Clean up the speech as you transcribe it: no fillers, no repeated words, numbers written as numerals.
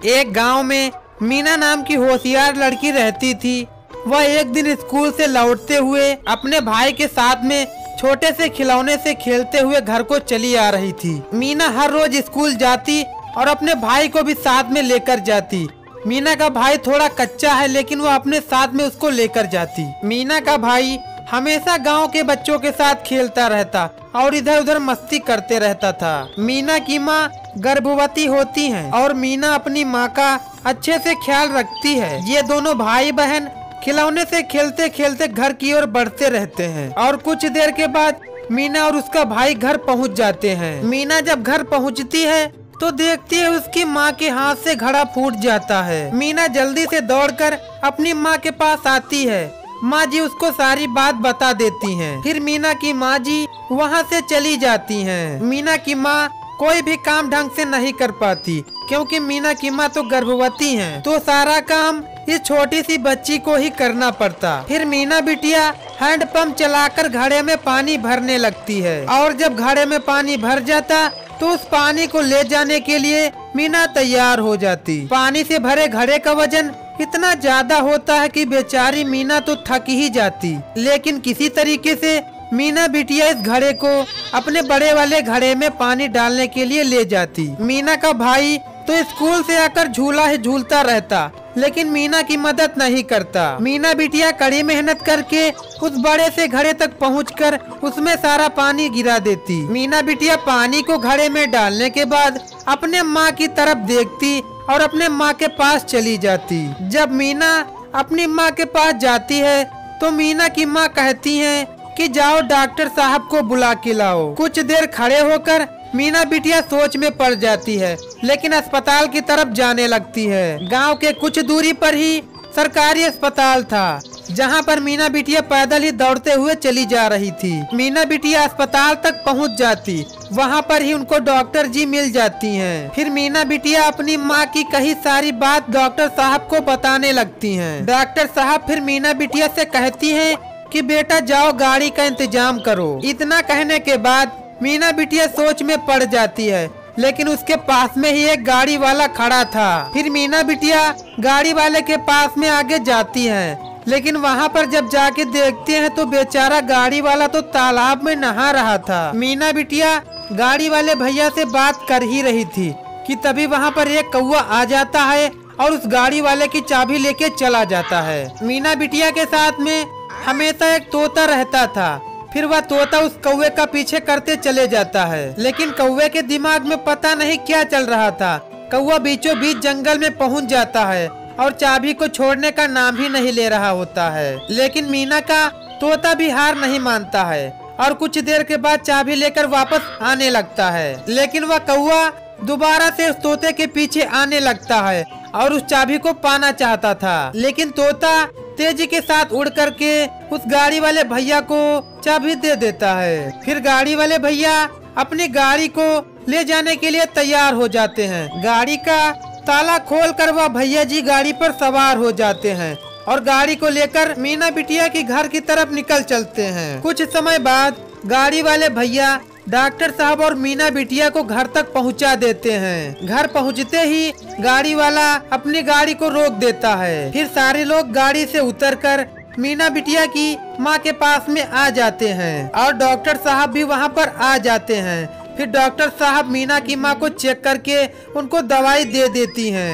एक गांव में मीना नाम की होशियार लड़की रहती थी। वह एक दिन स्कूल से लौटते हुए अपने भाई के साथ में छोटे से खिलौने से खेलते हुए घर को चली आ रही थी। मीना हर रोज स्कूल जाती और अपने भाई को भी साथ में लेकर जाती। मीना का भाई थोड़ा कच्चा है, लेकिन वो अपने साथ में उसको लेकर जाती। मीना का भाई हमेशा गांव के बच्चों के साथ खेलता रहता और इधर उधर मस्ती करते रहता था। मीना की माँ गर्भवती होती है और मीना अपनी माँ का अच्छे से ख्याल रखती है। ये दोनों भाई बहन खिलौने से खेलते खेलते घर की ओर बढ़ते रहते हैं और कुछ देर के बाद मीना और उसका भाई घर पहुंच जाते हैं। मीना जब घर पहुंचती है तो देखती है उसकी माँ के हाथ से घड़ा फूट जाता है। मीना जल्दी से दौड़कर अपनी माँ के पास आती है। माँ जी उसको सारी बात बता देती हैं। फिर मीना की माँ जी वहाँ से चली जाती हैं। मीना की माँ कोई भी काम ढंग से नहीं कर पाती क्योंकि मीना की माँ तो गर्भवती हैं, तो सारा काम इस छोटी सी बच्ची को ही करना पड़ता। फिर मीना बिटिया हैंडपंप चलाकर घड़े में पानी भरने लगती है और जब घड़े में पानी भर जाता तो उस पानी को ले जाने के लिए मीना तैयार हो जाती। पानी से भरे घड़े का वजन इतना ज्यादा होता है कि बेचारी मीना तो थक ही जाती, लेकिन किसी तरीके से मीना बिटिया इस घड़े को अपने बड़े वाले घड़े में पानी डालने के लिए ले जाती। मीना का भाई तो स्कूल से आकर झूला ही झूलता रहता, लेकिन मीना की मदद नहीं करता। मीना बिटिया कड़ी मेहनत करके उस बड़े से घड़े तक पहुंचकर उसमें सारा पानी गिरा देती। मीना बिटिया पानी को घड़े में डालने के बाद अपने माँ की तरफ देखती और अपने माँ के पास चली जाती। जब मीना अपनी माँ के पास जाती है तो मीना की माँ कहती है कि जाओ डॉक्टर साहब को बुला के लाओ। कुछ देर खड़े होकर मीना बिटिया सोच में पड़ जाती है, लेकिन अस्पताल की तरफ जाने लगती है। गांव के कुछ दूरी पर ही सरकारी अस्पताल था, जहां पर मीना बिटिया पैदल ही दौड़ते हुए चली जा रही थी। मीना बिटिया अस्पताल तक पहुंच जाती, वहां पर ही उनको डॉक्टर जी मिल जाती हैं। फिर मीना बिटिया अपनी माँ की कही सारी बात डॉक्टर साहब को बताने लगती हैं। डॉक्टर साहब फिर मीना बिटिया से कहती हैं कि बेटा जाओ गाड़ी का इंतजाम करो। इतना कहने के बाद मीना बिटिया सोच में पड़ जाती है, लेकिन उसके पास में ही एक गाड़ी वाला खड़ा था। फिर मीना बिटिया गाड़ी वाले के पास में आगे जाती है, लेकिन वहाँ पर जब जाके देखते हैं तो बेचारा गाड़ी वाला तो तालाब में नहा रहा था। मीना बिटिया गाड़ी वाले भैया से बात कर ही रही थी कि तभी वहाँ पर एक कौवा आ जाता है और उस गाड़ी वाले की चाबी लेके चला जाता है। मीना बिटिया के साथ में हमेशा एक तोता रहता था। फिर वह तोता उस कौवे का पीछे करते चले जाता है, लेकिन कौवे के दिमाग में पता नहीं क्या चल रहा था। कौवा बीचों बीच जंगल में पहुंच जाता है और चाबी को छोड़ने का नाम ही नहीं ले रहा होता है। लेकिन मीना का तोता भी हार नहीं मानता है और कुछ देर के बाद चाबी लेकर वापस आने लगता है, लेकिन वह कौवा दोबारा से उस तोते के पीछे आने लगता है और उस चाबी को पाना चाहता था। लेकिन तोता तेजी के साथ उड़ करके उस गाड़ी वाले भैया को चाबी दे देता है। फिर गाड़ी वाले भैया अपनी गाड़ी को ले जाने के लिए तैयार हो जाते हैं। गाड़ी का ताला खोलकर वह भैया जी गाड़ी पर सवार हो जाते हैं और गाड़ी को लेकर मीना बिटिया के घर की तरफ निकल चलते हैं। कुछ समय बाद गाड़ी वाले भैया डॉक्टर साहब और मीना बिटिया को घर तक पहुंचा देते हैं। घर पहुंचते ही गाड़ी वाला अपनी गाड़ी को रोक देता है। फिर सारे लोग गाड़ी से उतरकर मीना बिटिया की माँ के पास में आ जाते हैं और डॉक्टर साहब भी वहाँ पर आ जाते हैं। फिर डॉक्टर साहब मीना की माँ को चेक करके उनको दवाई दे देती हैं।